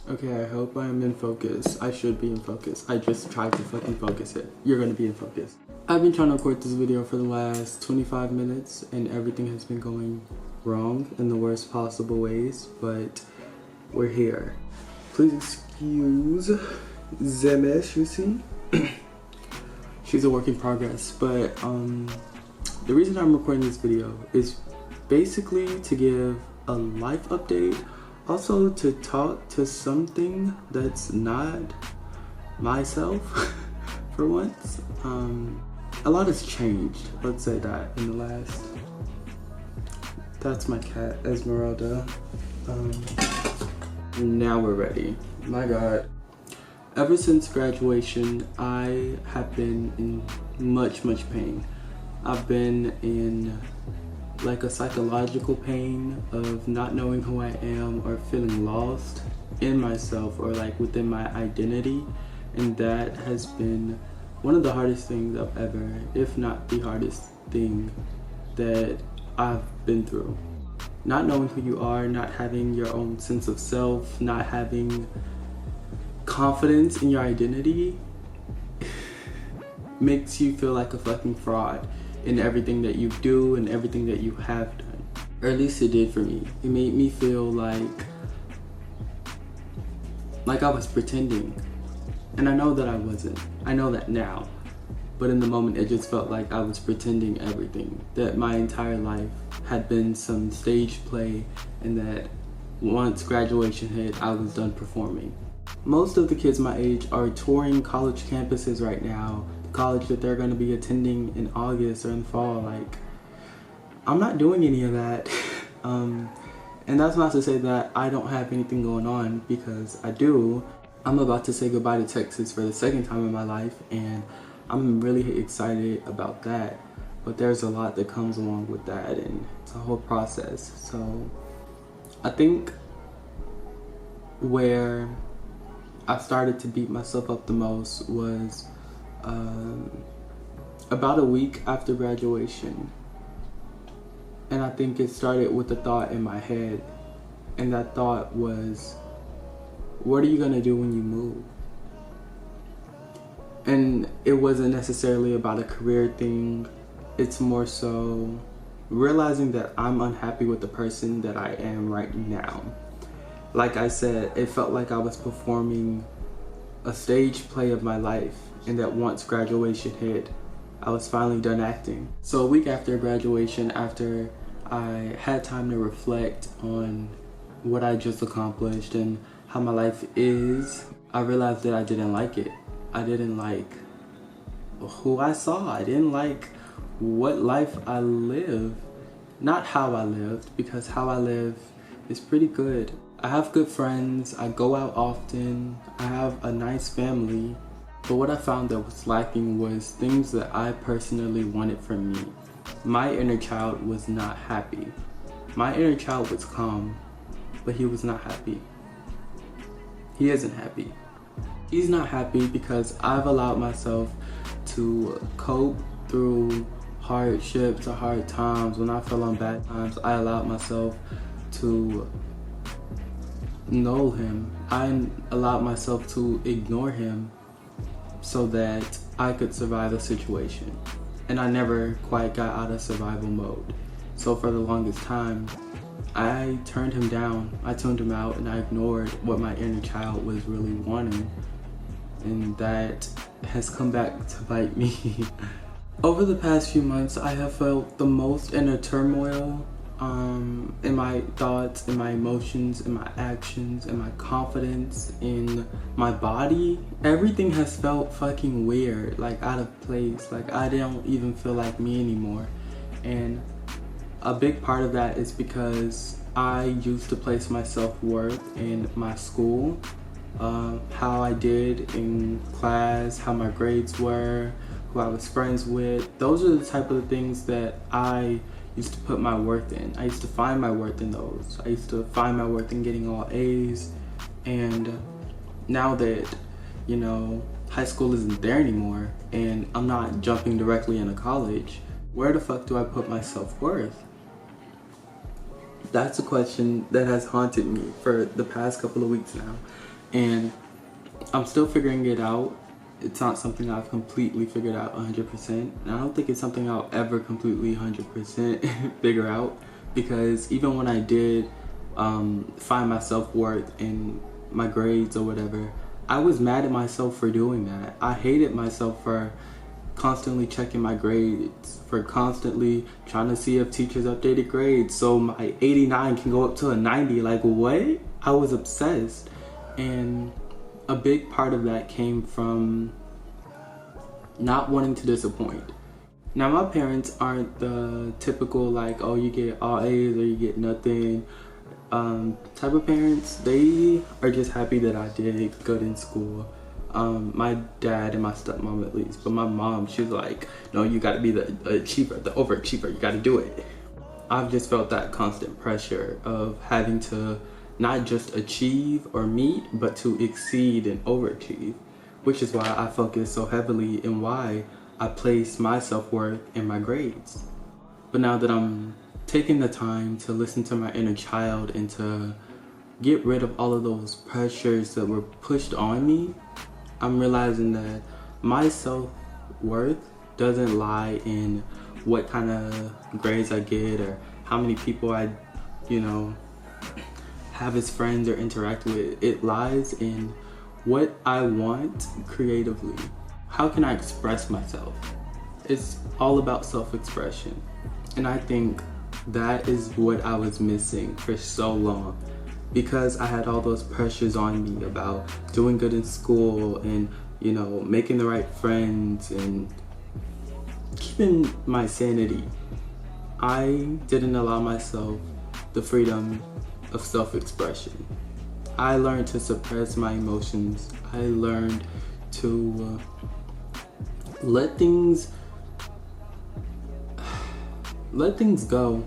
Okay, I hope I am in focus. I should be in focus. I just tried to fucking focus it. You're gonna be in focus. I've been trying to record this video for the last 25 minutes and everything has been going wrong in the worst possible ways, but we're here. Please excuse the mess you see. She's a work in progress, but the reason I'm recording this video is basically to give a life update, also to talk to something that's not myself for once. A lot has changed, let's say that, in the last. That's my cat, Esmeralda. Now we're ready. My God. Ever since graduation, I have been in much pain. I've been in like a psychological pain of not knowing who I am or feeling lost in myself or like within my identity. And that has been one of the hardest things I've ever, if not the hardest thing that I've been through. Not knowing who you are, not having your own sense of self, not having confidence in your identity makes you feel like a fucking fraud in everything that you do and everything that you have done. Or at least it did for me. It made me feel like I was pretending. And I know that I wasn't. I know that now. But in the moment it just felt like I was pretending everything. That my entire life had been some stage play and that once graduation hit, I was done performing. Most of the kids my age are touring college campuses right now. The college that they're gonna be attending in August or in the fall. Like, I'm not doing any of that. And that's not to say that I don't have anything going on, because I do. I'm about to say goodbye to Texas for the second time in my life, and I'm really excited about that. But there's a lot that comes along with that, and it's a whole process. So I think where I started to beat myself up the most was about a week after graduation. And I think it started with a thought in my head, and that thought was, what are you gonna do when you move? And it wasn't necessarily about a career thing. It's more so realizing that I'm unhappy with the person that I am right now. Like I said, it felt like I was performing a stage play of my life, and that once graduation hit, I was finally done acting. So a week after graduation, after I had time to reflect on what I just accomplished and how my life is, I realized that I didn't like it. I didn't like who I saw. I didn't like what life I live. Not how I lived, because how I live is pretty good. I have good friends, I go out often, I have a nice family. But what I found that was lacking was things that I personally wanted from me. My inner child was not happy. My inner child was calm, but he was not happy. He isn't happy. He's not happy because I've allowed myself to cope through hardships or hard times. When I fell on bad times, I allowed myself to null him. I allowed myself to ignore him so that I could survive a situation. And I never quite got out of survival mode. So for the longest time, I turned him down, I tuned him out, and I ignored what my inner child was really wanting. And that has come back to bite me. Over the past few months, I have felt the most inner turmoil in my thoughts, in my emotions, in my actions, in my confidence, in my body. Everything has felt fucking weird, like out of place. Like I don't even feel like me anymore. And a big part of that is because I used to place my self-worth in my school, how I did in class, how my grades were, who I was friends with. Those are the type of things that I used to put my worth in. I used to find my worth in those. I used to find my worth in getting all A's. And now that, you know, high school isn't there anymore and I'm not jumping directly into college, where the fuck do I put my self-worth? That's a question that has haunted me for the past couple of weeks now. and I'm still figuring it out. It's not something I've completely figured out 100%, and I don't think it's something I'll ever completely 100% figure out, because even when I did find my self-worth in my grades or whatever, I was mad at myself for doing that. I hated myself for constantly checking my grades, for constantly trying to see if teachers updated grades so my 89 can go up to a 90. Like, what? I was obsessed. And a big part of that came from not wanting to disappoint. Now, my parents aren't the typical, like, oh, you get all A's or you get nothing type of parents. They are just happy that I did good in school. My dad and my stepmom at least, but my mom, she's like, no, you gotta be the achiever, the overachiever, you gotta do it. I've just felt that constant pressure of having to not just achieve or meet, but to exceed and overachieve, which is why I focus so heavily and why I place my self-worth in my grades. But now that I'm taking the time to listen to my inner child and to get rid of all of those pressures that were pushed on me, I'm realizing that my self-worth doesn't lie in what kind of grades I get or how many people I, have as friends or interact with. It lies in what I want creatively. How can I express myself? It's all about self-expression. And I think that is what I was missing for so long, because I had all those pressures on me about doing good in school and, making the right friends and keeping my sanity. I didn't allow myself the freedom of self-expression. I learned to suppress my emotions. I learned to let things go,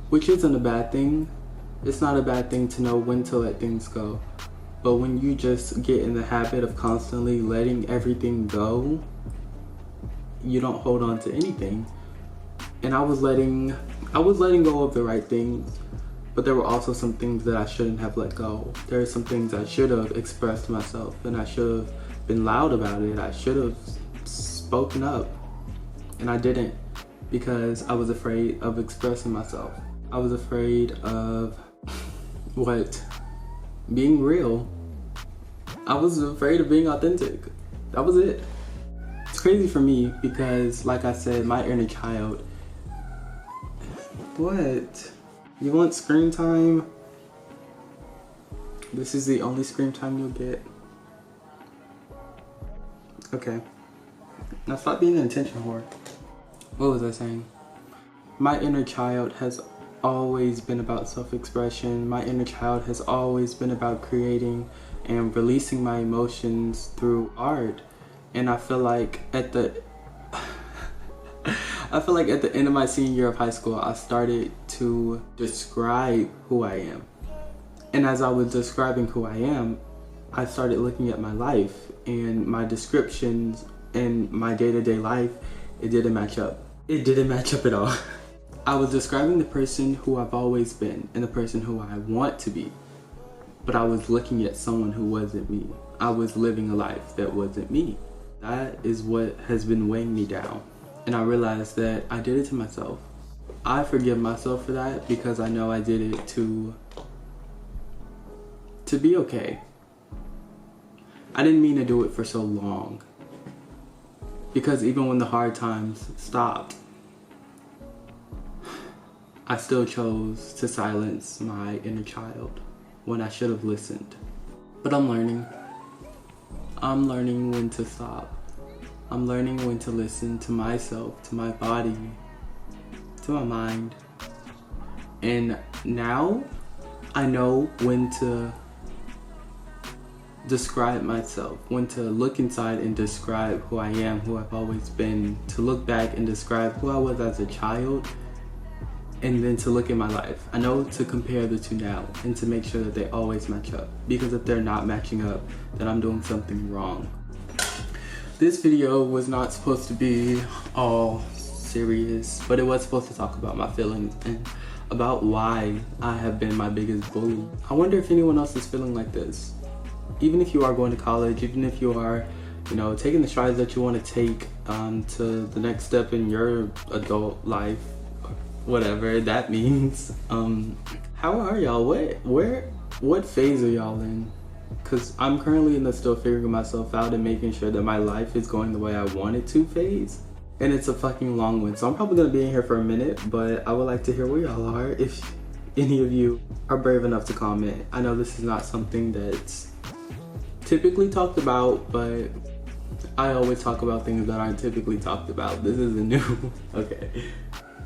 which isn't a bad thing. It's not a bad thing to know when to let things go. But when you just get in the habit of constantly letting everything go, you don't hold on to anything. And I was letting go of the right things, but there were also some things that I shouldn't have let go. There are some things I should have expressed myself, and I should have been loud about it. I should have spoken up, and I didn't, because I was afraid of expressing myself. I was afraid of being real. I was afraid of being authentic. That was it. It's crazy for me because, like I said, my inner child. What? You want screen time? This is the only screen time you'll get. Okay. Now stop being an attention whore. What was I saying? My inner child has always been about self-expression. My inner child has always been about creating and releasing my emotions through art. And I feel like at the end of my senior year of high school, I started to describe who I am. And as I was describing who I am, I started looking at my life, and my descriptions in my day-to-day life, it didn't match up. It didn't match up at all. I was describing the person who I've always been and the person who I want to be, but I was looking at someone who wasn't me. I was living a life that wasn't me. That is what has been weighing me down. And I realized that I did it to myself. I forgive myself for that because I know I did it to be okay. I didn't mean to do it for so long, because even when the hard times stopped, I still chose to silence my inner child when I should have listened. But I'm learning. I'm learning when to stop. I'm learning when to listen to myself, to my body, to my mind. And now I know when to describe myself, when to look inside and describe who I am, who I've always been, to look back and describe who I was as a child, and then to look at my life. I know to compare the two now and to make sure that they always match up, because if they're not matching up, then I'm doing something wrong. This video was not supposed to be all serious, but it was supposed to talk about my feelings and about why I have been my biggest bully. I wonder if anyone else is feeling like this. even if you are going to college, even if you are, you know, taking the strides that you want to take to the next step in your adult life, whatever that means. How are y'all? What phase are y'all in? Because I'm currently in the still figuring myself out and making sure that my life is going the way I want it to phase. And it's a fucking long one, so I'm probably gonna be in here for a minute, but I would like to hear where y'all are if any of you are brave enough to comment. I know this is not something that's typically talked about, but I always talk about things that aren't typically talked about. This isn't new. Okay.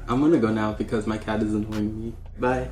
I'm gonna go now because my cat is annoying me. Bye.